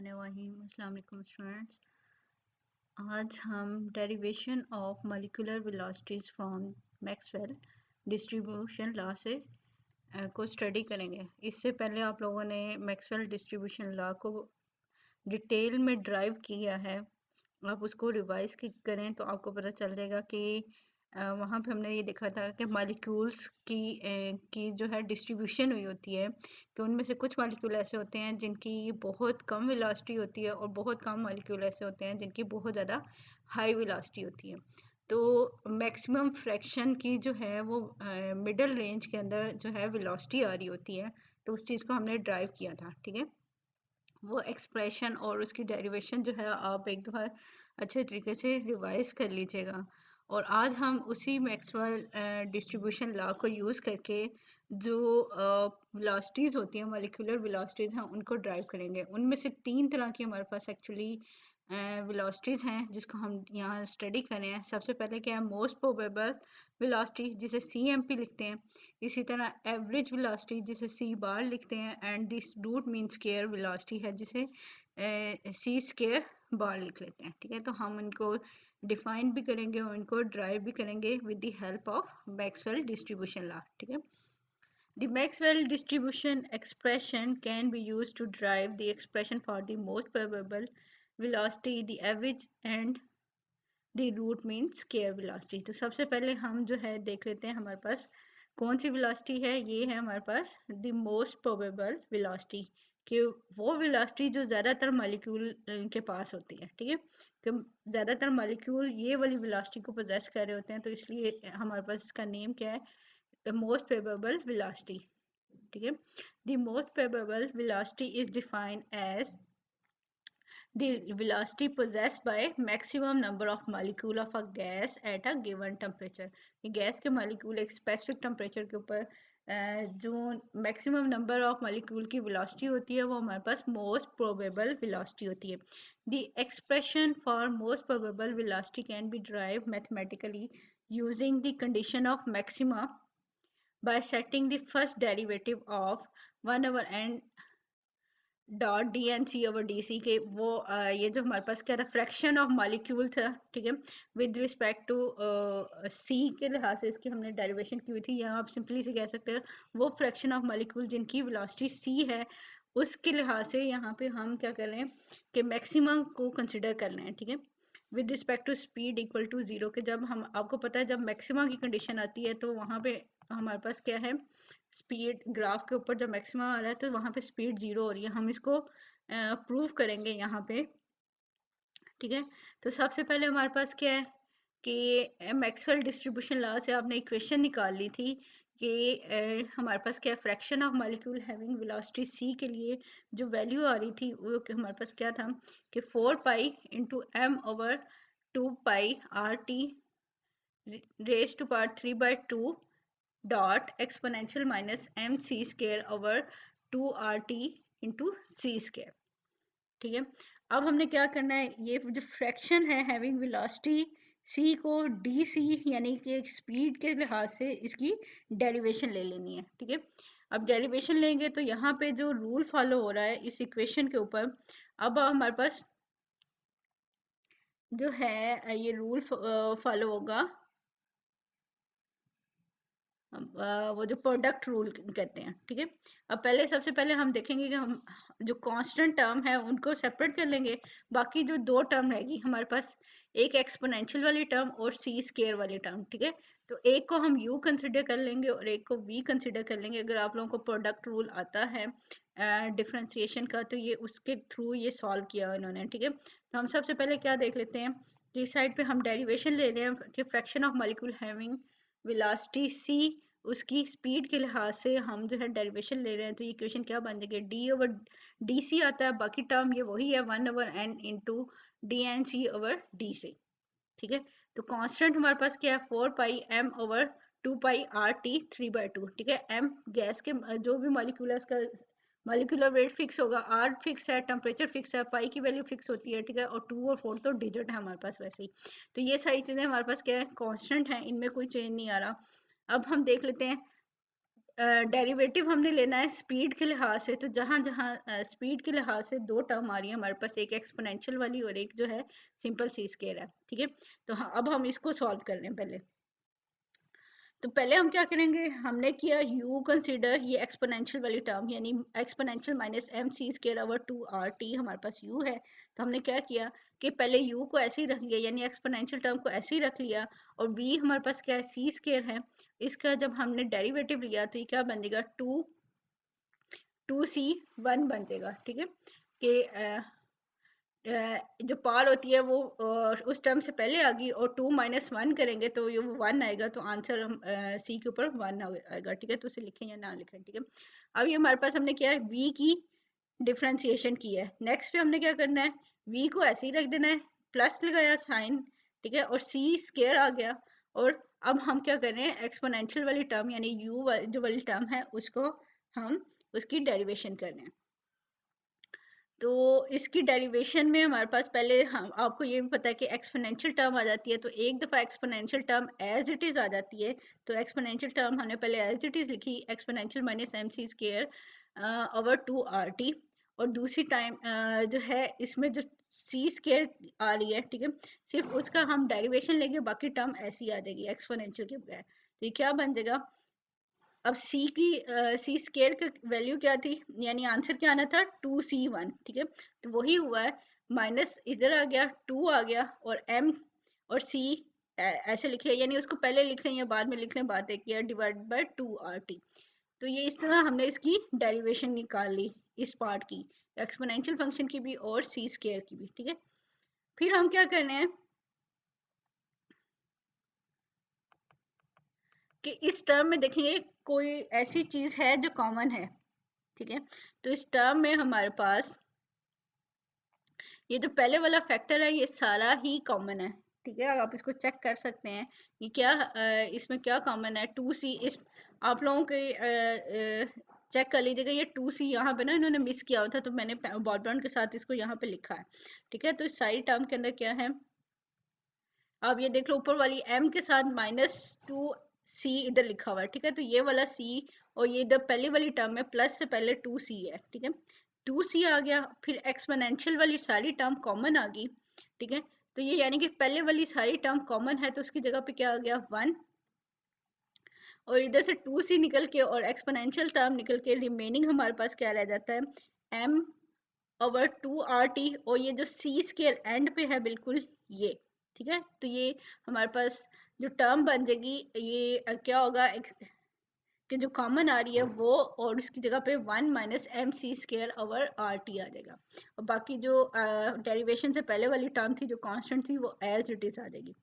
बिस्मिल्लाहिर्रहमानिर्रहीम। अस्सलाम वालेकुम स्टूडेंट्स। आज हम derivation of molecular velocities from Maxwell distribution law से को स्टडी करेंगे। इससे पहले आप लोगों ने मैक्सवेल डिस्ट्रीब्यूशन लॉ को डिटेल में ड्राइव किया है। आप उसको रिवाइज करें तो आपको पता चल जाएगा कि वहाँ पे हमने ये देखा था कि मॉलिक्यूल्स की जो है डिस्ट्रीब्यूशन हुई होती है कि उनमें से कुछ मॉलिक्यूल ऐसे होते हैं जिनकी बहुत कम वेलोसिटी होती है और बहुत कम मॉलिक्यूल ऐसे होते हैं जिनकी बहुत ज़्यादा हाई वेलोसिटी होती है। तो मैक्सिमम फ्रैक्शन की जो है वो मिडल रेंज के अंदर जो है वेलोसिटी आ रही होती है। तो उस चीज़ को हमने ड्राइव किया था, ठीक है। वो एक्सप्रेशन और उसकी डेरिवेशन जो है आप एक दफ़ा अच्छे तरीके से रिवाइज कर लीजिएगा। और आज हम उसी मैक्सवेल डिस्ट्रीब्यूशन लॉ को यूज़ करके जो वेलोसिटीज़ होती हैं, मॉलिक्यूलर वेलोसिटीज़ हैं, उनको ड्राइव करेंगे। उनमें से 3 तरह की हमारे पास एक्चुअली वेलोसिटीज़ हैं जिसको हम यहाँ स्टडी कर रहे हैं। सबसे पहले क्या है, मोस्ट प्रोबेबल वेलोसिटी जिसे CMP लिखते हैं। इसी तरह एवरेज वेलोसिटी जिसे C बार लिखते हैं and this root mean square velocity है जिसे C स्क्वायर बार लिख लेते हैं, ठीक है। तो हम इनको डिफाइन भी करेंगे और इनको ड्राइव भी करेंगे with the help of Maxwell distribution law, ठीक है। The Maxwell distribution expression can be used to drive the expression for the most probable velocity, the average and the root mean square velocity। तो सबसे पहले हम जो है देख लेते हैं हमारे पास कौन सी वेलोसिटी है। ये है हमारे पास the most probable velocity, कि वो वेलोसिटी जो ज़्यादातर मॉलिक्यूल के पास होती है, ठीक है। कि ज़्यादातर मॉलिक्यूल ये वाली वेलोसिटी को पोजेस कर रहे होते हैं, तो इसलिए हमारे पास इसका नेम क्या है, the most probable velocity, ठीक है। the most probable velocity is defined as the velocity possessed by maximum number of molecule of a gas at a given temperature। ये गैस के मॉलिक्यूल एक स्पेसिफिक टेम्परेचर के ऊपर जो मैक्सिमम नंबर ऑफ मॉलिक्यूल की velocity होती है वो हमारे पास मोस्ट प्रोबेबल वेलोसिटी होती है। The expression for most probable velocity can be drive mathematically using the condition of maxima by setting the first derivative of 1 over n dot D N C over D C के वो ये जो हमारे पास क्या था, फ्रैक्शन ऑफ मॉलिक्यूल था, ठीक है। विद रिस्पेक्ट टू सी के लिहाज से इसकी हमने डेरिवेशन की हुई थी। यहाँ आप सिंपली से कह सकते हैं वो फ्रैक्शन ऑफ मॉलिक्यूल जिनकी वेलोसिटी सी है उसके लिहाज से यहाँ पे हम क्या कर रहे हैं कि मैक्सिमम को कंसिडर कर रहे हैं, ठीक है। With respect to speed equal to zero के जब हम आपको पता है जब मैक्सिमम की कंडीशन आती है तो वहाँ पे हमारे पास क्या है, स्पीड ग्राफ के ऊपर जब मैक्सिमम आ रहा है तो वहाँ पे स्पीड 0 हो रही है। हम इसको प्रूव करेंगे यहाँ पे, ठीक है। तो सबसे पहले हमारे पास क्या है कि मैक्सवेल डिस्ट्रीब्यूशन लॉ से आपने इक्वेशन निकाल ली थी कि हमारे पास क्या fraction of molecule having velocity c के लिए जो वैल्यू आ रही थी वो हमारे पास क्या था कि 4 pi into M over 2 pi R T raise to power 3/2 dot exponential minus M C square over 2 RT into C square, ठीक है। अब हमने क्या करना है, ये जो फ्रैक्शन है हैविंग वेलोसिटी c को डी सी यानी कि स्पीड के लिहाज से इसकी डेरिवेशन ले लेनी है, ठीक है। अब डेरिवेशन लेंगे तो यहाँ पे जो रूल फॉलो हो रहा है इस इक्वेशन के ऊपर, अब हमारे पास जो है ये रूल फॉलो होगा, वो जो प्रोडक्ट रूल कहते हैं, ठीक है। अब पहले सबसे पहले हम देखेंगे कि हम जो कांस्टेंट टर्म है उनको सेपरेट कर लेंगे। बाकी जो 2 टर्म रहेगी हमारे पास, एक एक्सपोनेंशियल वाली टर्म और सी स्केयर वाली टर्म, ठीक है। तो एक को हम यू कंसिडर कर लेंगे और एक को वी कंसिडर कर लेंगे। अगर आप लोगों को प्रोडक्ट रूल आता है डिफ्रेंसिएशन का तो ये उसके थ्रू ये सॉल्व किया इन्होंने, ठीक है। तो हम सबसे पहले क्या देख लेते हैं कि इस साइड पे हम डेरिवेशन ले रहे हैं कि fraction of molecule having velocity c उसकी स्पीड के लिहाज से हम जो है डेरिवेशन ले रहे हैं। तो ये इक्वेशन क्या बन जाएगी, d ओवर डी सी आता है, बाकी टर्म ये वही है 1 over n into D N C over D से, ठीक है। तो कांस्टेंट हमारे पास क्या है 4 पाई m over 2 pi R T 3/2, ठीक है। m गैस के जो भी मॉलिक्यूल है उसका मॉलिक्यूलर वेट फिक्स होगा, r फिक्स है, टेम्परेचर फिक्स है, पाई की वैल्यू फिक्स होती है, ठीक है। और 2 और 4 तो डिजिट है हमारे पास वैसे ही। तो ये सारी चीज़ें हमारे पास क्या है, कांस्टेंट है, इनमें कोई चेंज नहीं आ रहा। अब हम देख लेते हैं डेरिवेटिव हमने लेना है स्पीड के लिहाज से, तो जहाँ जहाँ स्पीड के लिहाज से दो टर्म आ रही है हमारे पास, एक एक्सपोनेंशियल वाली और एक जो है सिंपल सी स्क्वायर है, ठीक है। तो हाँ, अब हम इसको सॉल्व कर लें पहले। तो पहले हम क्या करेंगे, हमने किया u कंसीडर ये एक्सपोनेंशियल वाली टर्म, यानी exponential minus M C square over 2rt हमारे पास u है। तो हमने क्या किया कि पहले u को ऐसे ही रख लिया, यानी एक्सपोनेंशियल टर्म को ऐसे ही रख लिया, और v हमारे पास क्या है, c स्क्वायर है। इसका जब हमने डेरिवेटिव लिया तो ये क्या बन जाएगा, 2c1 बन जाएगा, ठीक है। कि जो पार होती है वो उस टर्म से पहले आ गई, और 2 - 1 करेंगे तो ये 1 आएगा, तो आंसर हम सी के ऊपर 1 आएगा, ठीक है। तो उसे लिखें या ना लिखें, ठीक है। अब ये हमारे पास हमने क्या है, v की डिफ्रेंसिएशन की है। नेक्स्ट पे हमने क्या करना है, v को ऐसे ही रख देना है, प्लस लगाया साइन, ठीक है, और c स्क्वायर आ गया। और अब हम क्या कर रहे हैं, एक्सपोनेंशियल वाली टर्म यानी u जो वाली टर्म है उसको हम उसकी डेरिवेशन कर रहे हैं। तो इसकी डेरिवेशन में हमारे पास पहले हम आपको ये भी पता है कि एक्सपोनेंशियल टर्म आ जाती है, तो एक दफ़ा exponential term as it is आ जाती है। तो एक्सपोनेंशियल टर्म हमने पहले एज इट इज़ लिखी, exponential minus M C square over 2rt, और दूसरी टाइम जो है इसमें जो सी स्क्वायर आ रही है, ठीक है, सिर्फ उसका हम डेरिवेशन लेंगे, बाकी टर्म ऐसी आ जाएगी एक्सपोनेंशियल के बगैर। तो ये क्या बन जाएगा, अब c की c स्क्वायर की वैल्यू क्या थी, यानी आंसर क्या आना था, 2c1, ठीक है। तो वही हुआ है, माइनस इधर आ गया, 2 आ गया, और m और c ऐसे लिखे, यानी उसको पहले लिख लें या बाद में लिख लें, बात एक है, डिवाइड बाय 2rt। तो ये इस तरह हमने इसकी डेरिवेशन निकाल ली, इस पार्ट की, एक्सपोनेंशियल फंक्शन की भी और c स्क्वायर की भी, ठीक है। फिर हम क्या करने हैं कि इस टर्म में देखेंगे कोई ऐसी चीज है जो कॉमन है, ठीक है। तो इस टर्म में हमारे पास ये जो पहले वाला फैक्टर है ये सारा ही कॉमन है, ठीक है। आप इसको चेक कर सकते हैं, ये क्या इसमें क्या कॉमन है, 2c, इस आप लोगों के चेक कर लीजिएगा, ये 2c यहाँ पे ना इन्होंने मिस किया हुआ था, तो मैंने बॉलपेन के साथ इसको यहाँ पे लिखा है, ठीक है। तो इस सारी टर्म के अंदर क्या है, अब ये देख लो ऊपर वाली m के साथ -2c इधर लिखा हुआ है, ठीक है। तो ये वाला c और ये इधर पहली वाली टर्म में प्लस से पहले 2c है, ठीक है। 2c आ गया, फिर एक्सपोनेंशियल वाली सारी टर्म कॉमन आ गई, ठीक है। तो ये यानी कि पहले वाली सारी टर्म कॉमन है, तो उसकी जगह पे क्या आ गया, 1, और इधर से 2c निकल के और एक्सपोनेंशियल टर्म निकल के रिमेनिंग हमारे पास क्या रह जाता है, m ओवर 2rt, और ये जो c स्क्वायर एंड पे है बिल्कुल ये, ठीक है। तो ये हमारे पास जो टर्म बन जाएगी, ये क्या होगा, कि जो कॉमन आ रही है वो, और उसकी जगह पे 1 - M C square over R T आ जाएगा, और बाकी जो डेरिवेशन से पहले वाली टर्म थी जो कांस्टेंट थी वो एज इट इज आ जाएगी।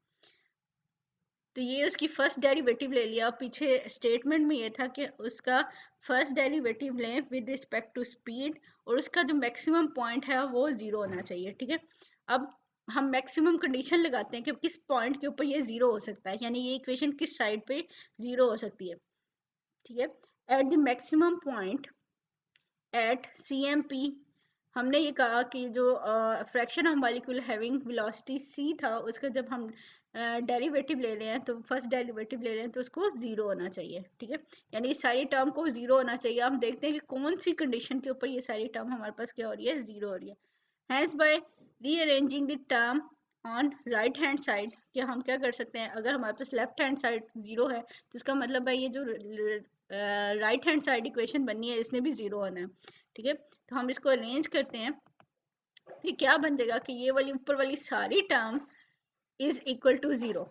तो ये उसकी फर्स्ट डेरिवेटिव ले लिया, पीछे स्टेटमेंट में ये था कि उसका फर्स्ट डेरिवेटिव लें विद रिस्पेक्ट टू स्पीड, और उसका जो मैक्सिमम पॉइंट है वो 0 होना चाहिए, ठीक है। अब हम मैक्सिमम कंडीशन लगाते हैं कि किस पॉइंट के ऊपर ये 0 हो सकता है, यानी ये इक्वेशन किस साइड पे 0 हो सकती है, ठीक है। At the maximum point at CMP, हमने ये कहा कि जो fraction of molecule having velocity c था, उसका जब हम डेरिवेटिव ले रहे हैं, तो फर्स्ट डेरिवेटिव ले रहे हैं तो उसको 0 होना चाहिए, ठीक है। यानी इस सारी टर्म को 0 होना चाहिए। हम देखते हैं कि कौन सी कंडीशन के ऊपर ये सारी टर्म हमारे पास क्या हो रही है, 0 हो रही है। Hence by rearranging the term on right hand side, कि हम क्या कर सकते हैं, अगर हमारे पास लेफ्ट हैंड साइड 0 है तो इसका मतलब है ये जो राइट हैंड साइड इक्वेशन बननी है इसने भी 0 होना है, ठीक है। तो हम इसको अरेंज करते हैं, तो क्या बन जाएगा कि ये वाली ऊपर वाली सारी टर्म इज इक्वल टू 0,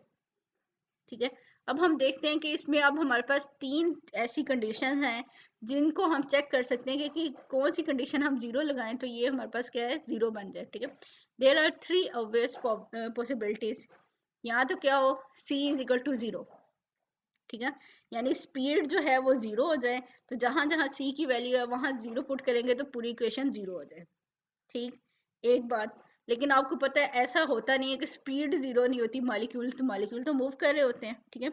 ठीक है। अब हम देखते हैं कि इसमें अब हमारे पास 3 ऐसी कंडीशन हैं जिनको हम चेक कर सकते हैं कि कौन सी कंडीशन हम 0 लगाएं तो ये हमारे पास क्या है, 0 बन जाए, ठीक है। देयर आर 3 ऑब्वियस पॉसिबिलिटीज, यहाँ तो क्या हो, c इज इक्वल टू 0, ठीक है, यानी स्पीड जो है वो 0 हो जाए, तो जहां जहां c की वैल्यू है वहां 0 पुट करेंगे तो पूरी इक्वेशन 0 हो जाए, ठीक। एक बात, लेकिन आपको पता है ऐसा होता नहीं है कि स्पीड 0 नहीं होती, मॉलिक्यूल तो मूव कर रहे होते हैं, ठीक है।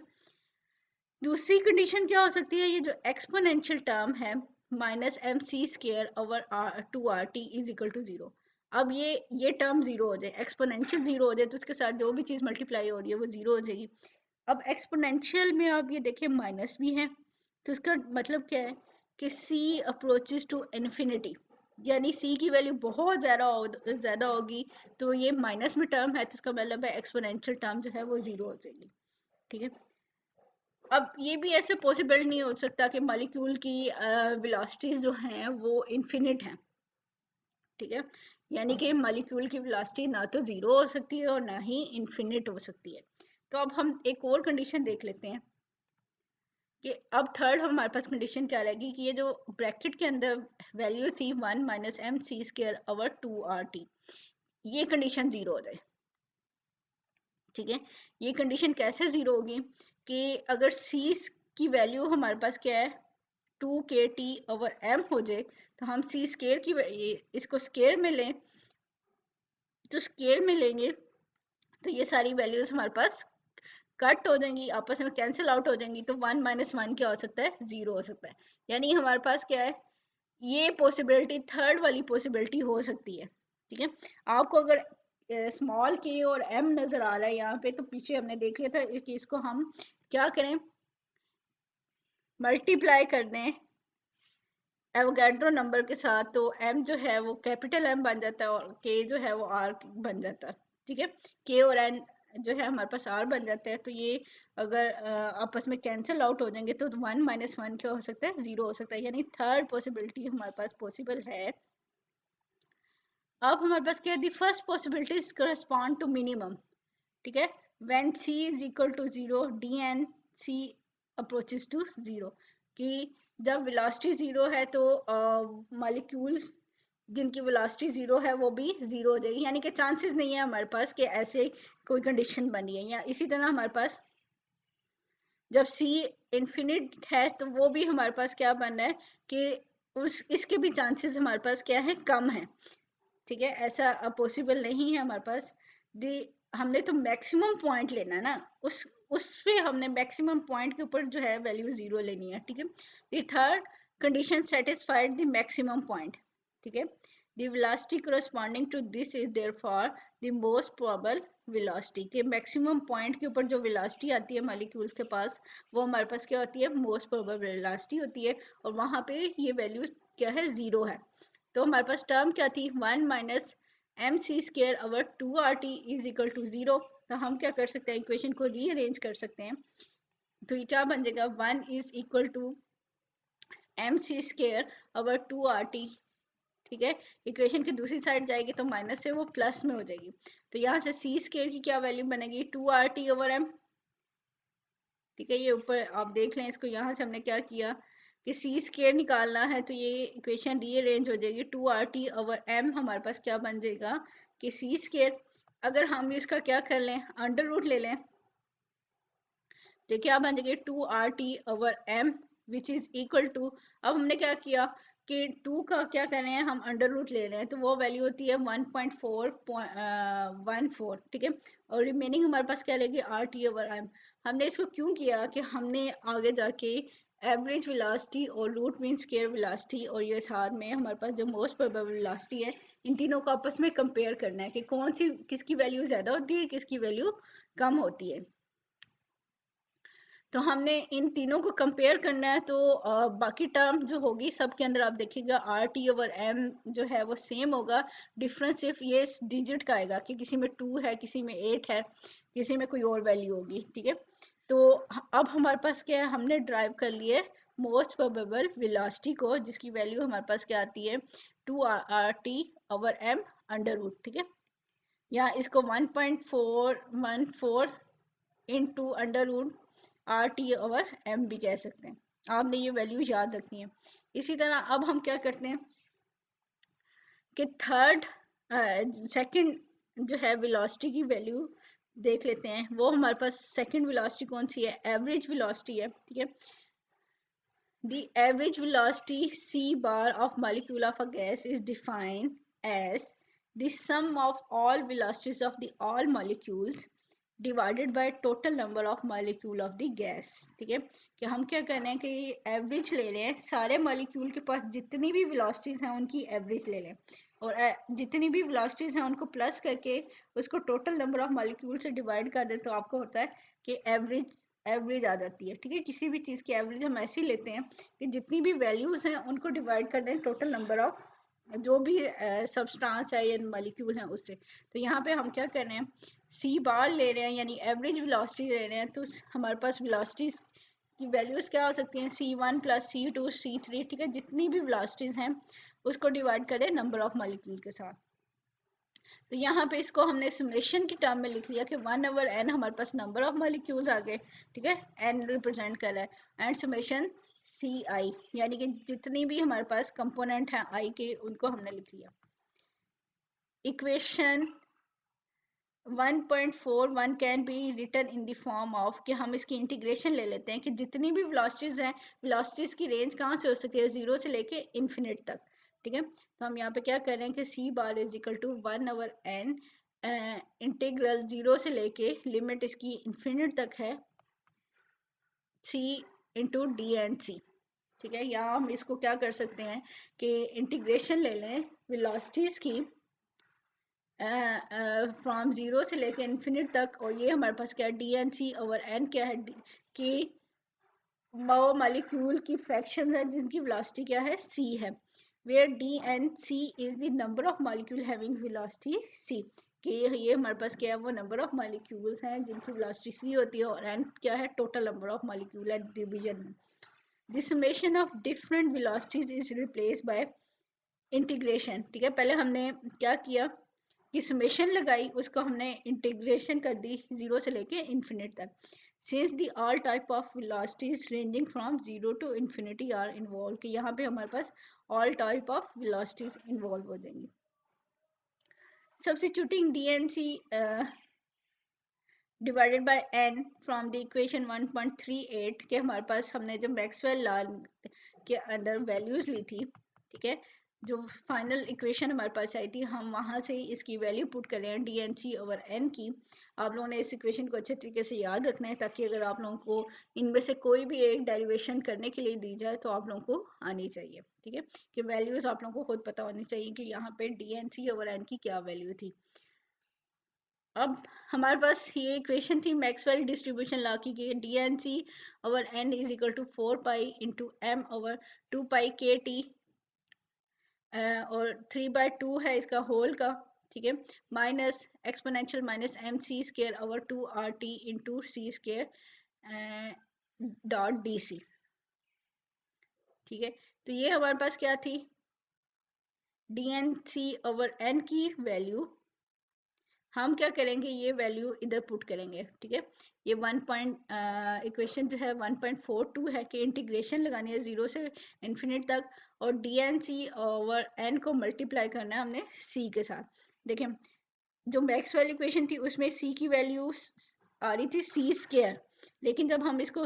दूसरी कंडीशन क्या हो सकती है, ये जो एक्सपोनेंशियल टर्म है -mc² over 2rt is equal to 0, अब ये टर्म 0 हो जाए, एक्सपोनेंशियल 0 हो जाए, तो उसके साथ जो भी चीज मल्टीप्लाई हो रही है वो 0 हो जाएगी। अब एक्सपोनेंशियल में आप ये देखिए माइनस भी है, तो इसका मतलब क्या है कि c अप्रोचेस टू इन्फिनिटी, यानी c की वैल्यू बहुत ज़्यादा होगी तो ये माइनस में टर्म है, तो इसका मतलब है एक्सपोनेंशियल टर्म जो है वो जीरो हो जाएगी। ठीक है, अब ये भी ऐसे पॉसिबल नहीं हो सकता कि मॉलिक्यूल की वेलोसिटीज जो हैं वो इन्फिनिट हैं। ठीक है, यानी कि मॉलिक्यूल की वेलोसिटी ना तो जीरो हो सकती है और ना ही इन्फिनिट हो सकती है। तो अब हम एक और कंडीशन देख लेते हैं कि अब थर्ड हमारे पास कंडीशन क्या रहेगी कि ये जो ब्रैकेट के अंदर वैल्यू थी 1 minus M C square over 2 RT, ये कंडीशन जीरो हो जाए। ठीक है, ये कंडीशन कैसे जीरो होगी कि अगर सी की वैल्यू हमारे पास क्या है 2KT ओवर m हो जाए, तो हम सी स्केयर की इसको स्केयर में लें, तो स्केयर में लेंगे तो ये सारी वैल्यूज हमारे पास कट हो जाएंगी, आपस में कैंसिल आउट हो जाएंगी, तो 1 माइनस 1 क्या हो सकता है, जीरो हो सकता है। यानी हमारे पास क्या है, ये पॉसिबिलिटी थर्ड वाली पॉसिबिलिटी हो सकती है। ठीक है, आपको अगर स्मॉल के और एम नजर आ रहा है यहाँ पे, तो पीछे हमने देख लिया था कि इसको हम क्या करें, मल्टीप्लाई कर दें एवोगैड्रो नंबर के साथ, तो m जो है वो कैपिटल M बन जाता है और k जो है वो r बन जाता है। ठीक है, k और n जो है हमारे पास r बन जाता है, तो ये अगर आपस में कैंसिल आउट हो जाएंगे तो 1 माइनस 1 क्या हो सकता है, जीरो हो सकता है, यानी थर्ड पॉसिबिलिटी हमारे पास पॉसिबल है। अब हमारे पास क्या है, the first possibility correspond to minimum. ठीक है, when c is equal to 0 dn c approaches to 0, कि जब वेलोसिटी जीरो है तो मॉलिक्यूल जिनकी वेलोसिटी जीरो है वो भी जीरो हो जाएगी, यानी कि चांसेस नहीं है हमारे पास कि ऐसे कोई कंडीशन बनी है। या इसी तरह हमारे पास जब c इन्फिनिट है तो वो भी हमारे पास क्या बन रहा है कि इसके भी चांसेस हमारे पास क्या है, कम है। ठीक है, ऐसा पॉसिबल नहीं है हमारे पास। दी हमने तो मैक्सिमम पॉइंट लेना है ना, उस पे हमने मैक्सिमम पॉइंट के ऊपर जो है वैल्यू जीरो लेनी है। ठीक है, the third condition satisfied the maximum point. ठीक है, the velocity corresponding to this is therefore the most probable velocity, के मैक्सिमम पॉइंट के ऊपर जो वेलोसिटी आती है मॉलिक्यूल्स के पास, वो हमारे पास क्या होती है, मोस्ट प्रोबेबल वेलोसिटी होती है, और वहां पे ये वैल्यू क्या है, जीरो है। तो हमारे पास टर्म क्या थी, 1 minus M C square over 2 RT is equal to zero. तो हम क्या कर सकते हैं, इक्वेशन को रीअरेंज कर सकते हैं, तो ये क्या बन जाएगा, 1 is equal to M C square over 2 RT। ठीक है, इक्वेशन की दूसरी साइड जाएगी तो माइनस से वो प्लस में हो जाएगी, तो यहाँ से सी स्केयर की क्या वैल्यू बनेगी, 2 RT ओवर एम। ठीक है, ये ऊपर आप देख लें इसको, यहाँ से हमने क्या किया कि सी स्केयर निकालना है, तो ये इक्वेशन रीअरेंज हो जाएगी, 2 RT ओवर एम हमारे पास क्या बन जाएगा कि सी स्केयर, अगर हम इसका क्या कर लें, अंडर रूट ले लें, तो क्या बन जाएगी 2 RT over M which is equal to, अब हमने क्या किया कि 2 का क्या कर रहे हैं, हम अंडर रूट ले रहे हैं, तो वो वैल्यू होती है 1.414। ठीक है, और रिमेनिंग हमारे पास क्या रहेगी, RT ओवर एम। हमने इसको क्यों किया कि हमने आगे जाके एवरेज वेलोसिटी और रूट मीन स्क्वायर वेलोसिटी और ये साथ में हमारे पास जो मोस्ट प्रोबेबल वेलोसिटी है, इन तीनों को आपस में कंपेयर करना है कि कौन सी किसकी वैल्यू ज़्यादा होती है, किसकी वैल्यू कम होती है। तो हमने इन तीनों को कंपेयर करना है, तो बाकी टर्म जो होगी सब के अंदर आप देखिएगा RT ओवर एम जो है वो सेम होगा, डिफरेंस सिर्फ ये डिजिट का आएगा कि किसी में 2 है, किसी में 8 है, किसी में कोई और वैल्यू होगी। ठीक है, तो अब हमारे पास क्या है, हमने ड्राइव कर लिए मोस्ट प्रोबेबल वेलोसिटी को, जिसकी वैल्यू हमारे पास क्या आती है, 2 RT over M under root. ठीक है, या इसको 1.414 into under root RT over M भी कह सकते हैं। आपने ये वैल्यू याद रखनी है। इसी तरह अब हम क्या करते हैं कि थर्ड सेकंड जो है वेलोसिटी की वैल्यू देख लेते हैं, वो हमारे पास सेकंड वेलोसिटी कौन सी है, एवरेज वेलोसिटी है। ठीक है, the average velocity c bar of molecule of a gas is defined as the sum of all velocities of the all molecules divided by total number of molecule of the gas. ठीक है, कि हम क्या कर रहे हैं कि average ले रहे हैं, सारे मॉलिक्यूल के पास जितनी भी वेलोसिटीज हैं उनकी एवरेज ले लें, और जितनी भी वेलोसिटीज हैं उनको प्लस करके उसको टोटल नंबर ऑफ मॉलिक्यूल से डिवाइड कर दें, तो आपको होता है कि एवरेज एवरेज आ जाती है, ठीक है। किसी भी चीज़ की एवरेज हम ऐसे ही लेते हैं कि जितनी भी वैल्यूज़ हैं उनको डिवाइड कर दें टोटल नंबर ऑफ जो भी सब्सटेंस है या मॉलिक्यूल हैं उससे। तो यहाँ पे हम क्या कर रहे हैं, सी बार ले रहे हैं यानी एवरेज वेलोसिटी ले रहे हैं, तो हमारे पास वेलोसिटीज की वैल्यूज़ क्या हो सकती हैं, C1 प्लस C2 C3, ठीक है। जितनी भी वेलोसिटीज हैं उसको डिवाइड करें नंबर ऑफ मॉलिक्यूल के साथ। तो यहाँ पे इसको हमने समेशन की टर्म में लिख लिया कि 1/n हमारे पास नंबर ऑफ मॉलिक्यूल्स आ गए, ठीक है। n रिप्रेजेंट कर रहा है एंड समेशन CI यानी कि जितनी भी हमारे पास कंपोनेंट हैं I के उनको हमने लिख लिया। Equation 1.41 can be written in the form of कि हम इसकी इंटीग्रेशन ले लेते हैं कि जितनी भी वेलोसिटीज हैं, वेलोसिटीज की रेंज कहाँ से हो सकती है, 0 से लेके इन्फिनिट तक, ठीक है। तो हम यहाँ पे क्या कर रहे हैं कि C bar is equal to 1/n integral 0 से लेके लिमिट इसकी इन्फिनिट तक है c into D N C, ठीक है। या हम इसको क्या कर सकते हैं कि इंटीग्रेशन ले लें वेलोसिटीज की फ्रॉम 0 से लेके इन्फिनिट तक, और ये हमारे पास क्या है D N C over N क्या है कि वो मॉलिक्यूल की फ्रैक्शन है जिनकी वेलोसिटी क्या है c है, where D N C is the number of molecule having velocity c, कि ये हमारे पास क्या है वो नंबर ऑफ मॉलिक्यूल्स हैं जिनकी वेलोसिटी c होती है, और n क्या है total number of molecule at division में। This summation of different velocities is replaced by integration, ठीक है। पहले हमने क्या किया कि समेशन लगाई, उसको हमने इंटीग्रेशन कर दी 0 से लेके इन्फिनिट तक। Since the all type of velocities ranging from 0 to infinity are involve, कि यहाँ पे हमारे पास all type of velocities involve हो जाएंगी। Substituting D N C divided by n from the equation 1.38 के हमारे पास हमने जब मैक्सवेल लॉ के अंदर वैल्यूज ली थी, ठीक है, जो फाइनल इक्वेशन हमारे पास आई थी, हम वहां से इसकी वैल्यू पुट कर रहे हैं D N C over N की। आप लोगों ने इस इक्वेशन को अच्छे तरीके से याद रखना है ताकि अगर आप लोगों को इनमें से कोई भी एक डेरिवेशन करने के लिए दी जाए तो आप लोगों को आनी चाहिए, ठीक है, कि वैल्यूज आप लोगों को खुद पता होनी चाहिए कि यहाँ पे D N C over N की क्या वैल्यू थी। अब हमारे पास ये इक्वेशन थी मैक्सवेल डिस्ट्रीब्यूशन लॉ की, D N C over N is equal to 4 pi into M over 2 pi K T, और 3/2 है इसका होल का, ठीक है, minus exponential minus M C square over 2 RT into C square dot D C, ठीक है। तो ये हमारे पास क्या थी, D N C over N की वैल्यू, हम क्या करेंगे ये वैल्यू इधर पुट करेंगे, ठीक है। ये इक्वेशन जो है 1.42 है कि इंटीग्रेशन लगानी है 0 से इन्फिनिट तक, और D N C over N को मल्टीप्लाई करना है हमने c के साथ। देखें जो मैक्सवेल इक्वेशन थी उसमें c की वैल्यू आ रही थी c स्केयर, लेकिन जब हम इसको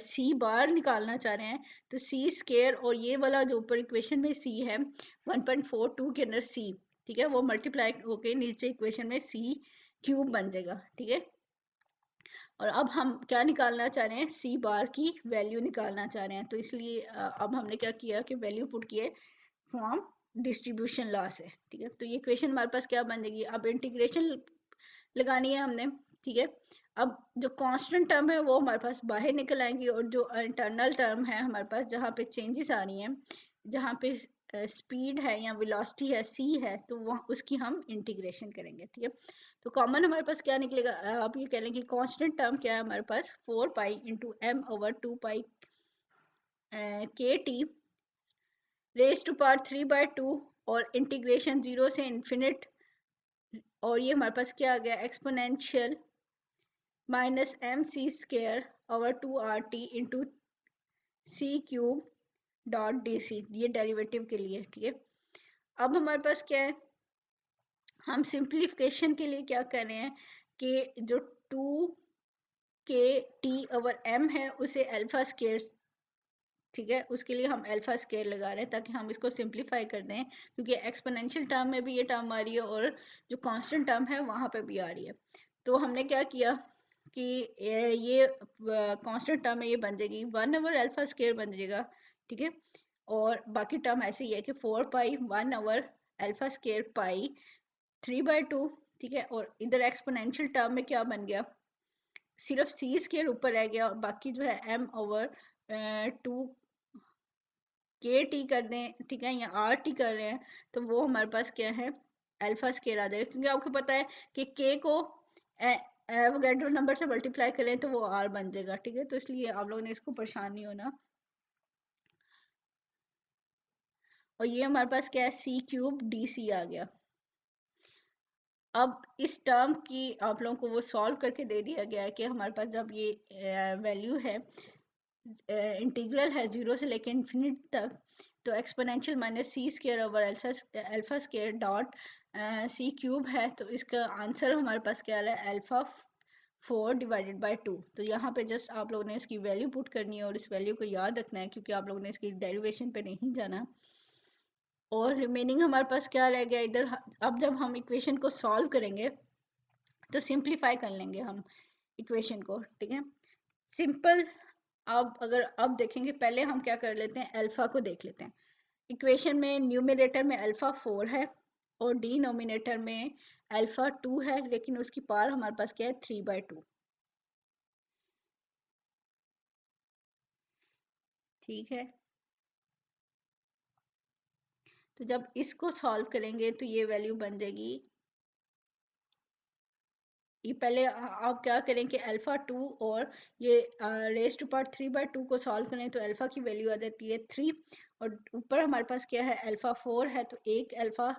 c बार निकालना चाह रहे हैं तो c स्केयर और ये वाला जो ऊपर इक्वेशन में c है 1.42 के अंदर c, ठीक है, वो मल्टीप्लाई होके नीचे इक्वेशन में c क्यूब बन जाएगा, ठीक है। और अब हम क्या निकालना चाह रहे हैं, c बार की वैल्यू निकालना चाह रहे हैं, तो इसलिए अब हमने क्या किया कि वैल्यू पुट किए फ्रॉम डिस्ट्रीब्यूशन लॉ से, ठीक है। तो ये इक्वेशन हमारे पास क्या बन जाएगी, अब इंटीग्रेशन लगानी है हमने, ठीक है। अब जो कांस्टेंट टर्म है वो हमारे पास बाहर निकल आएंगी, और जो इंटरनल टर्म है हमारे पास जहाँ पे चेंजेस आ रही हैं, जहाँ पे स्पीड है या वेलोसिटी है c है, तो वहाँ उसकी हम इंटीग्रेशन करेंगे, ठीक है। तो कॉमन हमारे पास क्या निकलेगा, आप ये कह लें कि कांस्टेंट टर्म क्या है हमारे पास 4 pi into M over 2 pi K T raise to power 3/2, और इंटीग्रेशन 0 से इन्फिनिट, और ये हमारे पास क्या आ गया exponential minus M C square over 2 RT into C cube dot D C, ये डेरिवेटिव के लिए, ठीक है। अब हमारे पास क्या है, हम सिंप्लीफिकेशन के लिए क्या कर रहे हैं कि जो 2 k t ओवर m है उसे अल्फा स्केयर, ठीक है, उसके लिए हम अल्फा स्केयर लगा रहे हैं ताकि हम इसको सिंप्लीफाई कर दें, क्योंकि एक्सपोनेंशियल टर्म में भी ये टर्म आ रही है और जो कांस्टेंट टर्म है वहां पे भी आ रही है। तो हमने क्या किया कि ये कांस्टेंट टर्म है ये बन जाएगी 1/अल्फा स्केयर बन जाएगा, ठीक है, और बाकी टर्म ऐसे ही है कि 4 पाई 1/अल्फा स्केयर पाई 3/2, ठीक है, और इधर एक्सपोनेंशियल टर्म में क्या बन गया सिर्फ सी स्क्वायर ऊपर रह गया और बाकी जो है m ओवर 2 के टी कर दें, ठीक है, या आर टी कर रहे हैं, तो वो हमारे पास क्या है, अल्फा स्क्वायर आ जाएगा, क्योंकि आपको पता है कि के को एवोगैड्रो नंबर से मल्टीप्लाई करें तो वो आर बन जाएगा, ठीक है, तो इसलिए आप लोगों ने इसको परेशान नहीं होना। और ये हमारे पास क्या है, सी क्यूब डी सी आ गया। अब इस टर्म की आप लोगों को वो सॉल्व करके दे दिया गया है कि हमारे पास जब ये वैल्यू है, इंटीग्रल है 0 से लेके इन्फिनिट तक, तो exponential minus C square over alpha square dot C cube है, तो इसका आंसर हमारे पास क्या आ रहा है, अल्फा 4 डिवाइडेड बाय 2। तो यहाँ पे जस्ट आप लोगों ने इसकी वैल्यू पुट करनी है और इस वैल्यू को याद रखना है, क्योंकि आप लोगों ने इसकी डेरिवेशन पे नहीं जाना। और रिमेनिंग हमारे पास क्या रह गया इधर, अब जब हम इक्वेशन को सॉल्व करेंगे तो सिंप्लीफाई कर लेंगे हम इक्वेशन को, ठीक है, सिंपल। अब देखेंगे, पहले हम क्या कर लेते हैं, अल्फा को देख लेते हैं। इक्वेशन में न्यूमरेटर में अल्फा 4 है और डिनोमिनेटर में अल्फा 2 है, लेकिन उसकी पावर हमारे पास क्या है, 3/2, ठीक है। तो जब इसको सॉल्व करेंगे तो ये वैल्यू बन जाएगी, ये पहले आप क्या करें कि अल्फा 2 और ये रेज टू पावर 3/2 को सॉल्व करें तो अल्फा की वैल्यू आ जाती है 3, और ऊपर हमारे पास क्या है, अल्फा 4 है, तो एक अल्फा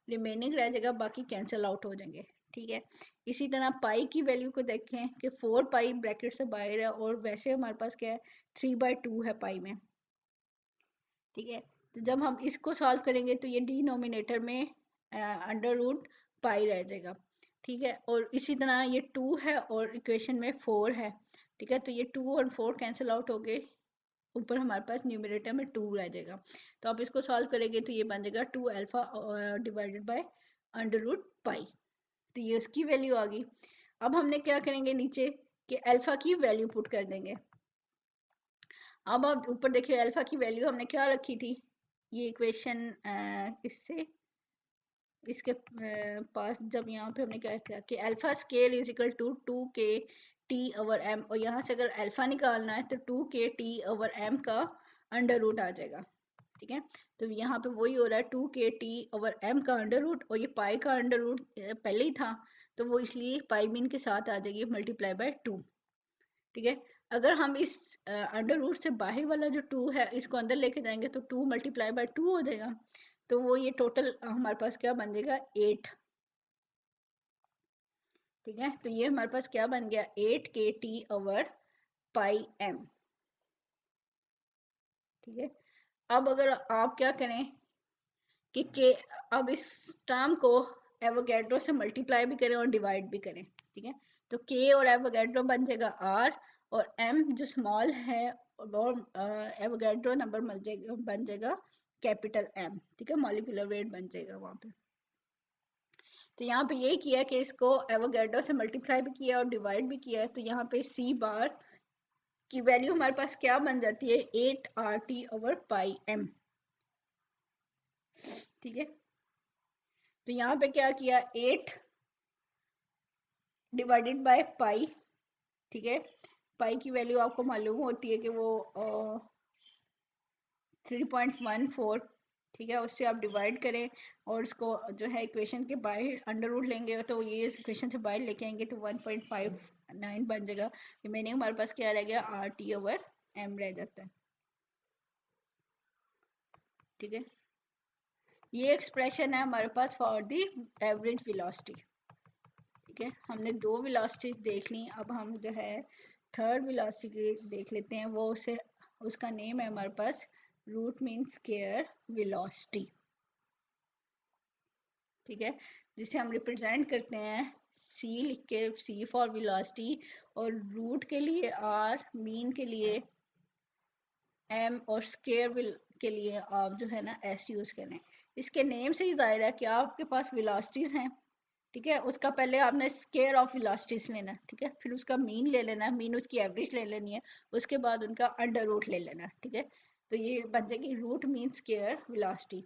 रिमेनिंग रह जाएगा, बाकी कैंसिल आउट हो जाएंगे, ठीक है। इसी तरह पाई की वैल्यू को देखें कि 4 पाई ब्रैकेट से बाहर है और वैसे हमारे पास क्या है, 3/2 है पाई में, ठीक है। तो जब हम इसको सॉल्व करेंगे तो ये डिनोमिनेटर में अंडर रूट पाई रह जाएगा, ठीक है। और इसी तरह ये 2 है और इक्वेशन में 4 है, ठीक है, तो ये 2 और 4 कैंसिल आउट हो गए, ऊपर हमारे पास न्यूमरेटर में 2 रह जाएगा। तो आप इसको सॉल्व करेंगे तो ये बन जाएगा 2 alpha divided by under root pi, तो ये उसकी वैल्यू आ गई। अब हमने क्या करेंगे नीचे कि अल्फा की वैल्यू पुट कर देंगे। अब आप ऊपर देखिए अल्फा की वैल्यू हमने क्या रखी थी, ये इक्वेशन इससे इसके पास जब यहाँ पे हमने क्या किया कि alpha square is equal to 2k T over M, और यहाँ से अगर अल्फा निकालना है तो 2k टी ओवर एम का अंडर रूट आ जाएगा, ठीक है। तो यहाँ पे वही हो रहा है 2k टी ओवर एम का अंडर रूट, और ये पाई का अंडर रूट पहले ही था, तो वो इसलिए पाई भी इनके साथ आ जाएगी मल्टीप्लाई बाय 2, ठीक है। अगर हम इस अंडर रूट से बाहर वाला जो 2 है इसको अंदर लेके जाएंगे तो 2 मल्टीप्लाई बाय 2 हो जाएगा, तो वो ये टोटल हमारे पास क्या बन जाएगा, 8, ठीक है। तो ये हमारे पास क्या बन गया, 8k टी ओवर पाई एम, ठीक है। अब अगर आप क्या करें कि के अब इस टर्म को एवोगैड्रो से मल्टीप्लाई भी करें और डिवाइड भी करें, ठीक है, तो के और एवोगैड्रो बन जाएगा आर, और एम जो स्मॉल है और एवोगैड्रो नंबर बन जाएगा कैपिटल एम, ठीक है, मॉलिक्यूलर वेट बन जाएगा वहां पे। तो यहाँ पे यही किया कि इसको एवोगैड्रो से मल्टीप्लाई भी किया और डिवाइड भी किया है, तो यहाँ पे सी बार की वैल्यू हमारे पास क्या बन जाती है, 8 RT ओवर पाई एम, ठीक है। तो यहाँ पे क्या किया, 8 डिवाइडेड बाय पाई, ठीक है। पाई की वैल्यू आपको मालूम होती है कि वो 3.14, ठीक है, उससे आप डिवाइड करें और उसको जो है इक्वेशन के बाहर अंडर रूट लेंगे तो ये इक्वेशन से बाहर लेके आएंगे तो 1.59 बन जाएगा, रिमेनिंग हमारे पास क्या रह गया, RT ओवर एम रह जाता है, ठीक है। ये एक्सप्रेशन है हमारे पास फॉर द एवरेज वेलोसिटी, ठीक है। हमने दो वेलोसिटीज देख ली, अब हम जो है थर्ड वेलोसिटी देख लेते हैं, वो उसे उसका नेम है हमारे पास रूट मीन स्क्वायर वेलोसिटी, ठीक है, जिसे हम रिप्रेजेंट करते हैं सी लिख के, सी फॉर वेलोसिटी, और रूट के लिए आर, मीन के लिए एम, और स्क्वायर के लिए आप जो है ना एस यूज करें। इसके नेम से ही जाहिर है कि आपके पास वेलोसिटीज हैं, ठीक है, उसका पहले आपने स्क्वायर ऑफ वेलोसिटीज लेना है, ठीक है, फिर उसका मीन ले लेना है, मीन उसकी एवरेज ले लेनी है, उसके बाद उनका अंडर रूट ले लेना है, ठीक है। तो ये बन जाएगी रूट मीन स्क्वायर वेलोसिटी।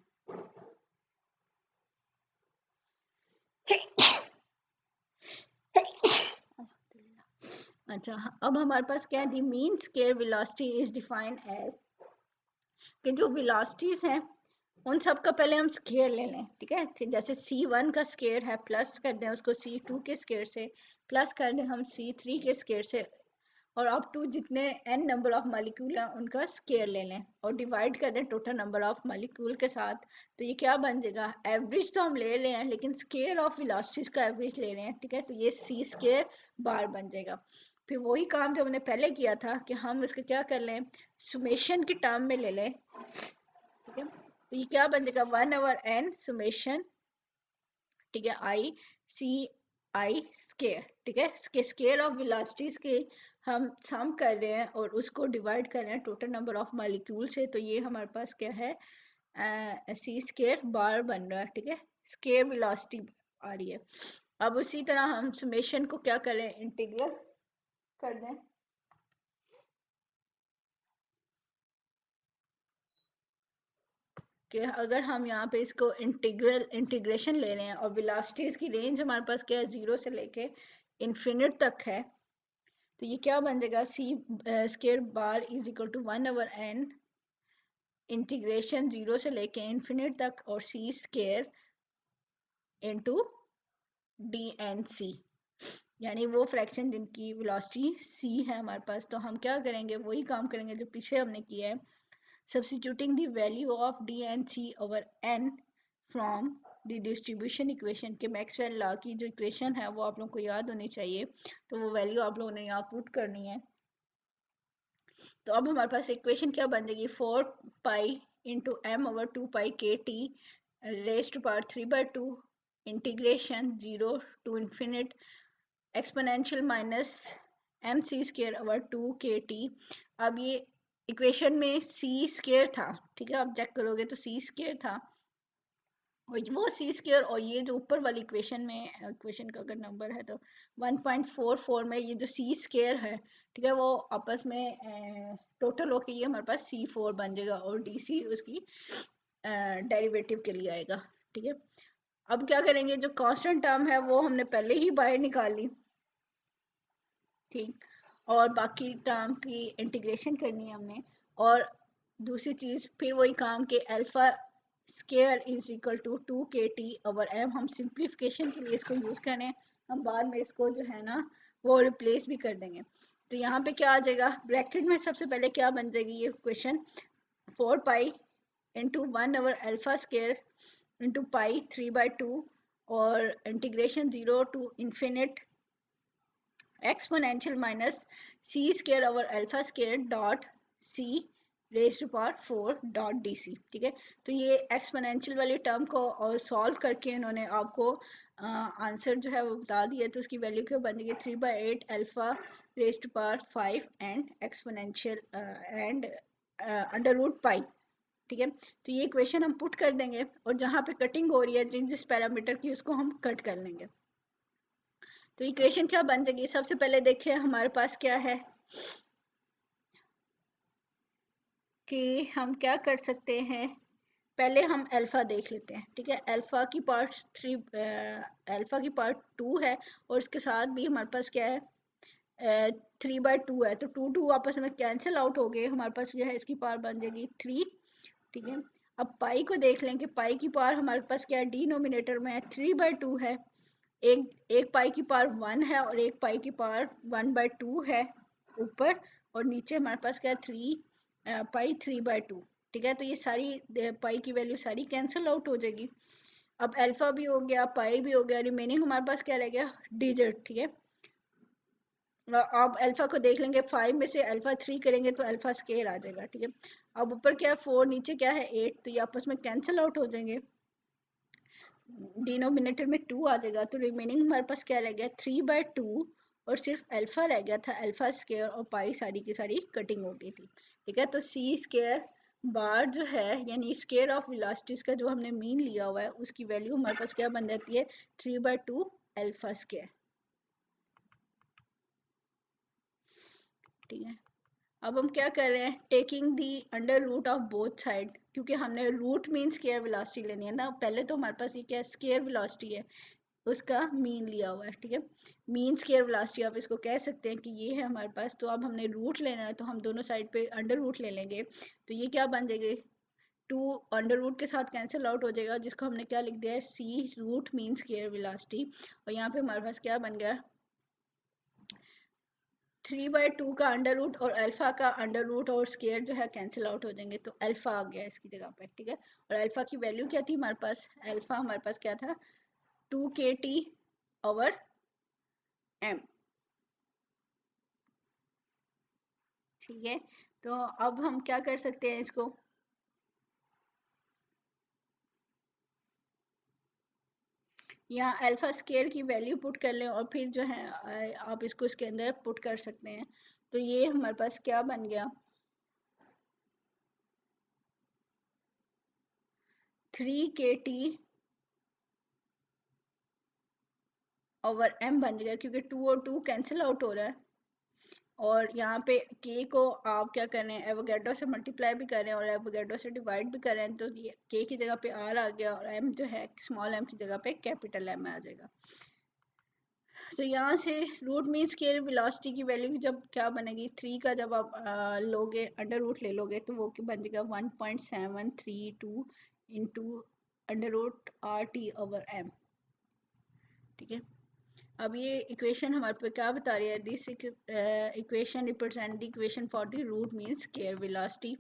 अच्छा, अब हमारे पास क्या है, mean square velocity is defined as कि जो वेलोसिटीज हैं उन सब का पहले हम स्क्वायर ले लें, ठीक है। फिर जैसे C1 का स्क्वायर है, प्लस कर दें उसको C2 के स्क्वायर से, प्लस कर दें हम C3 के स्क्वायर से, और अप टू जितने n नंबर ऑफ मॉलिक्यूल हैं उनका स्क्वायर ले लें और डिवाइड कर दें टोटल नंबर ऑफ मॉलिक्यूल के साथ। तो ये क्या बन जाएगा, एवरेज तो हम ले रहे हैं लेकिन स्क्वायर ऑफ वेलोसिटीज का एवरेज ले रहे हैं, ठीक है। तो ये C स्क्वायर बार बन जाएगा। फिर वही काम जो हमने पहले किया था कि हम इसको क्या कर लें, सुमेशन की टर्म में ले लें, ठीक है। तो ये क्या बन जाएगा, 1/n सुमेशन, ठीक है, आई सी आई स्केयर, ठीक है। स्केयर ऑफ वेलोसिटीज के हम सम कर रहे हैं और उसको डिवाइड कर रहे हैं टोटल नंबर ऑफ मॉलिक्यूल से। तो ये हमारे पास क्या है, सी स्केयर बार बन रहा है, ठीक है। स्केयर वेलोसिटी आ रही है। अब उसी तरह हम समेशन को क्या करें, इंटीग्रल कर दें, कि अगर हम यहाँ पे इसको इंटीग्रेशन ले रहे हैं और वेलोसिटीज की रेंज हमारे पास क्या है, 0 से लेके इन्फिनिट तक है, तो ये क्या बन जाएगा, C square bar is equal to 1/n integration 0 से लेके इन्फिनिट तक और C square into D N C, यानी वो फ्रैक्शन जिनकी वेलोसिटी c है हमारे पास। तो हम क्या करेंगे, वही काम करेंगे जो पीछे हमने किया है, substituting the value of d and c over n from the distribution equation के मैक्सवेल लॉ की जो इक्वेशन है वो आप लोगों को याद होनी चाहिए, तो वो वैल्यू आप लोगों ने यहाँ पुट करनी है। तो अब हमारे पास इक्वेशन क्या बन जाएगी, 4 pi into M over 2 pi K T raise to power 3/2 integration 0 to infinite exponential minus M C square over 2 K T. अब ये इक्वेशन में सी स्क्र था, ठीक है, आप चेक करोगे तो सी स्क्र था, और वो सी स्क्र और ये जो ऊपर वाली इक्वेशन में, इक्वेशन का अगर नंबर है तो 1.44 में ये जो सी स्क्र है, ठीक है, वो आपस में टोटल होके ये हमारे पास C4 बन जाएगा और DC उसकी डेरिवेटिव के लिए आएगा, ठीक है। अब क्या करेंगे, जो कांस्टेंट टर्म है वो हमने पहले ही बाहर निकाल ली, ठीक, और बाकी टर्म की इंटीग्रेशन करनी है हमने। और दूसरी चीज फिर वही काम के alpha square is equal to 2 KT ओवर m, हम सिंप्लीफिकेशन के लिए इसको यूज करें, हम बाद में इसको जो है ना वो रिप्लेस भी कर देंगे। तो यहाँ पे क्या आ जाएगा, ब्रैकेट में सबसे पहले क्या बन जाएगी ये क्वेश्चन, 4 पाई इंटू 1/अल्फा स्क्वायर इंटू पाई 3/2 और integration 0 to infinite exponential minus C square over alpha square dot C raise to power 4 dot D C, ठीक है। तो ये एक्सपोनेंशियल वाली टर्म को और सॉल्व करके इन्होंने आपको आंसर जो है वो बता दिया। तो उसकी वैल्यू क्या बन जाएगी, 3/8 alpha raise to power 5 and exponential and under root pi, ठीक है। तो ये इक्वेशन हम पुट कर देंगे और जहाँ पे कटिंग हो रही है जिन जिस पैरामीटर की उसको हम कट कर लेंगे। तो इक्वेशन क्या बन जाएगी, सबसे पहले देखिए हमारे पास क्या है कि हम क्या कर सकते हैं, पहले हम अल्फा देख लेते हैं, ठीक है। अल्फा की पार्ट 2 है और इसके साथ भी हमारे पास क्या है, 3/2 है, तो 2 आपस में कैंसिल आउट हो गए, हमारे पास जो है इसकी पावर बन जाएगी 3, ठीक है। अब पाई को देख लें कि पाई की पावर हमारे पास क्या है, डिनोमिनेटर में है 3/2 है, एक पाई की पावर 1 है और एक पाई की पावर 1/2 है ऊपर, और नीचे हमारे पास क्या है 3 पाई 3/2, ठीक है। तो ये सारी पाई की वैल्यू सारी कैंसिल आउट हो जाएगी। अब अल्फा भी हो गया, पाई भी हो गया, रिमेनिंग हमारे पास क्या रह गया, डिजिट, ठीक है। आप अल्फा को देख लेंगे, 5 में से अल्फा 3 करेंगे तो अल्फा स्केयर आ जाएगा, ठीक है। अब ऊपर क्या है 4, नीचे क्या है 8, तो ये आपस में कैंसिल आउट हो जाएंगे, डिनोमिनेटर में 2 आ जाएगा, तो रिमेनिंग हमारे पास क्या रह गया 3/2 और सिर्फ अल्फा रह गया था, अल्फा स्केयर और पाई सारी की सारी कटिंग हो गई थी, ठीक है। तो सी स्केयर बार जो है यानी स्केयर ऑफ वेलोसिटीज का जो हमने मीन लिया हुआ है उसकी वैल्यू हमारे पास क्या बन जाती है, 3/2 अल्फा स्केयर, ठीक है। अब हम क्या कर रहे हैं, taking the under root of both side, क्योंकि हमने रूट मीन स्केयर वेलोसिटी लेनी है ना, पहले तो हमारे पास ये क्या स्केयर वेलोसिटी है, उसका मीन लिया हुआ है, ठीक है। मीन स्क्वायर वेलोसिटी आप इसको कह सकते हैं कि ये है हमारे पास। तो अब हमने रूट लेना है, तो हम दोनों साइड पे अंडर रूट ले लेंगे। तो ये क्या बन जाएगी, 2 अंडर रूट के साथ कैंसिल आउट हो जाएगा, जिसको हमने क्या लिख दिया है, सी रूट मीन स्क्वायर वेलोसिटी। और यहाँ पे हमारे पास क्या बन गया, 3/2 का अंडर रूट और अल्फा का अंडर रूट और स्क्वायर जो है कैंसिल आउट हो जाएंगे, तो अल्फा आ गया इसकी जगह पे, ठीक है। और अल्फा की वैल्यू क्या थी हमारे पास, अल्फा हमारे पास क्या था, 2kT/m, ठीक है। तो अब हम क्या कर सकते हैं इसको, यहाँ अल्फा स्क्वायर की वैल्यू पुट कर लें और फिर जो है आप इसको इसके अंदर पुट कर सकते हैं। तो ये हमारे पास क्या बन गया, 3kT/m बन जाएगा, क्योंकि 2 और 2 कैंसिल आउट हो रहा है। और यहाँ पे k को आप क्या कर रहे हैं, एवोगैड्रो से मल्टीप्लाई भी कर रहे हैं और एवोगैड्रो से डिवाइड भी कर रहे हैं, तो ये k की जगह पे r आ गया और m जो है स्मॉल m की जगह पे कैपिटल M आ जाएगा। तो यहाँ से रूट मीन स्क्वायर वेलोसिटी की वैल्यू जब क्या बनेगी, 3 का जब आप लोगे अंडर रूट ले लोगे, तो वो बन जाएगा 1.732 इंटू अंडर रूट RT/m, ठीक है। अब ये इक्वेशन हमारे पे क्या बता रही है, this equation represent the equation for the root mean square velocity.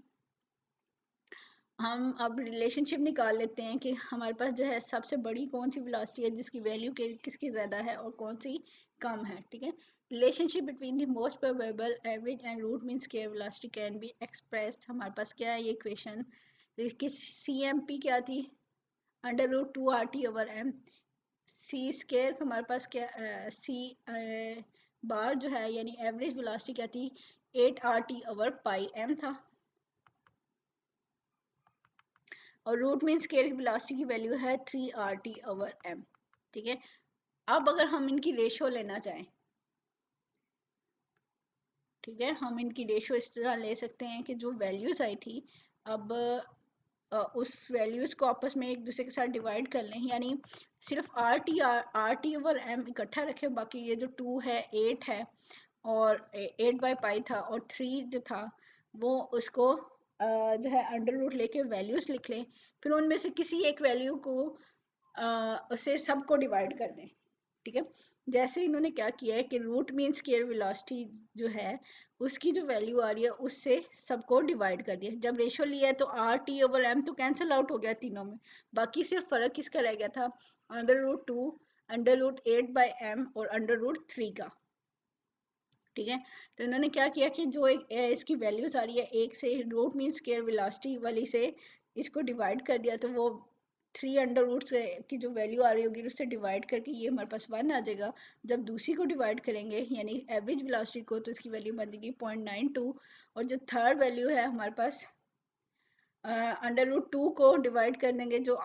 हम अब रिलेशनशिप निकाल लेते हैं कि हमारे पास जो है सबसे बड़ी कौन सी वेलोसिटी है जिसकी वैल्यू के किसकी ज़्यादा है और कौन सी कम है, ठीक है। Relationship between the most probable average and root mean square velocity can be expressed. हमारे पास क्या है ये इक्वेशन, इसकी CMP क्या थी, √2RT/m। सी स्क्वायर हमारे पास क्या, सी बार जो है यानी एवरेज वेलोसिटी क्या थी, 8RT/πm था। और रूट मीन स्क्वायर की वेलोसिटी की वैल्यू है 3RT/m, ठीक है। अब अगर हम इनकी रेशो लेना चाहें, ठीक है, हम इनकी रेशो इस तरह ले सकते हैं कि जो वैल्यूज आई थी, अब उस वैल्यूज को आपस में एक दूसरे के साथ डिवाइड कर लें, यानी सिर्फ RT/m इकट्ठा रखें, बाकी ये जो 2 है 8 है और 8/π था और 3 जो था वो उसको जो है अंडर रूट लेके वैल्यूज लिख लें, फिर उनमें से किसी एक वैल्यू को उसे सबको डिवाइड कर दें, ठीक है। जैसे इन्होंने क्या किया है कि रूट मीन स्क्वायर वेलोसिटी जो है उसकी जो वैल्यू आ रही है उससे सबको डिवाइड कर दिया। जब रेशो लिया है तो RT/m तो कैंसिल आउट हो गया तीनों में, बाकी सिर्फ फर्क किसका रह गया था, √2, √8/m और √3 का, ठीक है। तो इन्होंने क्या किया कि जो इसकी वैल्यूज आ रही है एक से रूट मीन स्क्वायर वेलोसिटी वाली से इसको डिवाइड कर दिया, तो वो 3 अंडर रूट की जो वैल्यू आ रही होगी उससे डिवाइड करके ये हमारे पास 1 आ जाएगा। जब दूसरी को डिवाइड करेंगे यानी एवरेज वेलोसिटी को, तो इसकी वैल्यू बन जाएगी 0.92। और जो थर्ड वैल्यू है हमारे पास, √2 को डिवाइड कर देंगे जो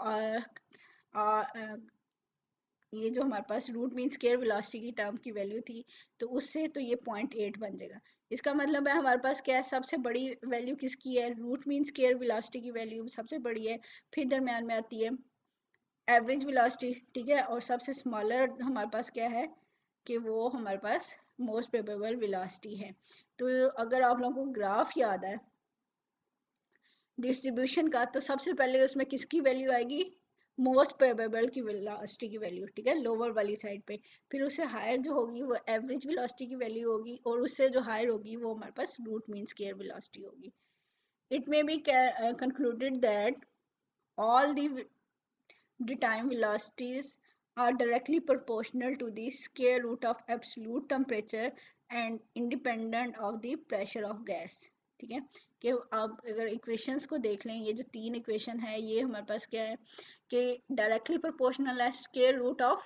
ये जो हमारे पास रूट मीन स्क्वायर वेलोसिटी की टर्म की वैल्यू थी, तो उससे तो ये 0.8 बन जाएगा। इसका मतलब है हमारे पास क्या है, सबसे बड़ी वैल्यू किसकी है, रूट मीन स्क्वायर वेलोसिटी की वैल्यू सबसे बड़ी है, फिर दरम्यान में आती है एवरेज वेलोसिटी, ठीक है। और सबसे स्मॉलर हमारे पास क्या है कि वो हमारे पास मोस्ट प्रोबेबल वेलोसिटी है। तो अगर आप लोगों को ग्राफ याद है डिस्ट्रीब्यूशन का, तो सबसे पहले उसमें किसकी वैल्यू आएगी, मोस्ट प्रोबेबल की वेलोसिटी की वैल्यू, ठीक है, लोअर वाली साइड पे। फिर उससे हायर जो होगी वो एवरेज वेलोसिटी की वैल्यू होगी और उससे जो हायर होगी वो हमारे पास रूट मीन स्क्वायर वेलोसिटी होगी। It may be concluded that all the time velocities are directly proportional to the square root of absolute temperature and independent of the pressure of gas, ठीक है। कि आप अगर equations को देख लें, ये जो तीन इक्वेशन है ये हमारे पास क्या है कि डायरेक्टली प्रोपोर्शनल है स्क्वायर रूट ऑफ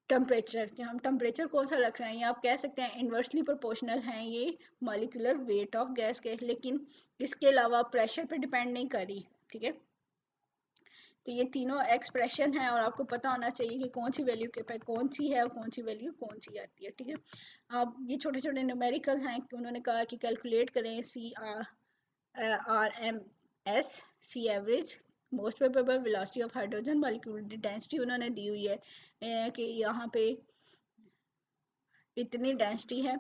टेम्परेचर, कि हम टेम्परेचर कौन सा रख रहे हैं, या आप कह सकते हैं इन्वर्सली प्रोपोर्शनल हैं ये मॉलिक्यूलर वेट ऑफ गैस के, लेकिन इसके अलावा प्रेशर पे डिपेंड नहीं कर रही, ठीक है। तो ये तीनों एक्सप्रेशन है और आपको पता होना चाहिए कि कौन सी वैल्यू के पे कौन सी है और कौन सी वैल्यू कौन सी आती है, ठीक है। आप ये छोटे छोटे न्यूमेरिकल हैं कि उन्होंने कहा कि कैलकुलेट करें CRMS, C average most probable velocity of hydrogen molecule density उन्होंने दी हुई है कि यहाँ पे इतनी डेंसिटी है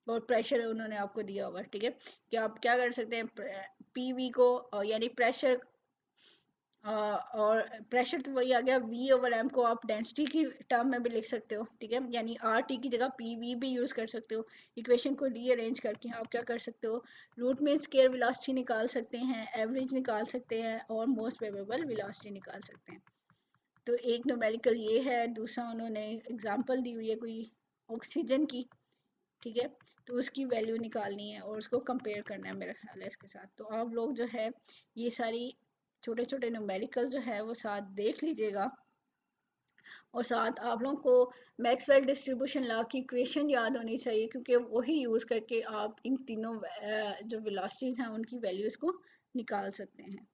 और प्रेशर उन्होंने आपको दिया होगा, ठीक है। कि आप क्या कर सकते हैं, पीवी को यानी प्रेशर, और प्रेशर तो वही आ गया, वी ओवर एम को आप डेंसिटी की टर्म में भी लिख सकते हो, ठीक है। यानी आर टी की जगह पी वी भी यूज़ कर सकते हो। इक्वेशन को रीअरेंज करके आप क्या कर सकते हो, रूट में स्केयर वेलोसिटी निकाल सकते हैं, एवरेज निकाल सकते हैं और मोस्ट प्रोबेबल वेलोसिटी निकाल सकते हैं। तो एक न्यूमेरिकल ये है, दूसरा उन्होंने एग्जांपल दी हुई है कोई ऑक्सीजन की, ठीक है। तो उसकी वैल्यू निकालनी है और उसको कंपेयर करना है मेरा ख्याल है इसके साथ। तो आप लोग जो है ये सारी छोटे छोटे न्यूमेरिकल जो है वो साथ देख लीजिएगा, और साथ आप लोगों को मैक्सवेल डिस्ट्रीब्यूशन लॉ की इक्वेशन याद होनी चाहिए, क्योंकि वही यूज़ करके आप इन तीनों जो वेलोसिटीज़ हैं उनकी वैल्यूज़ को निकाल सकते हैं।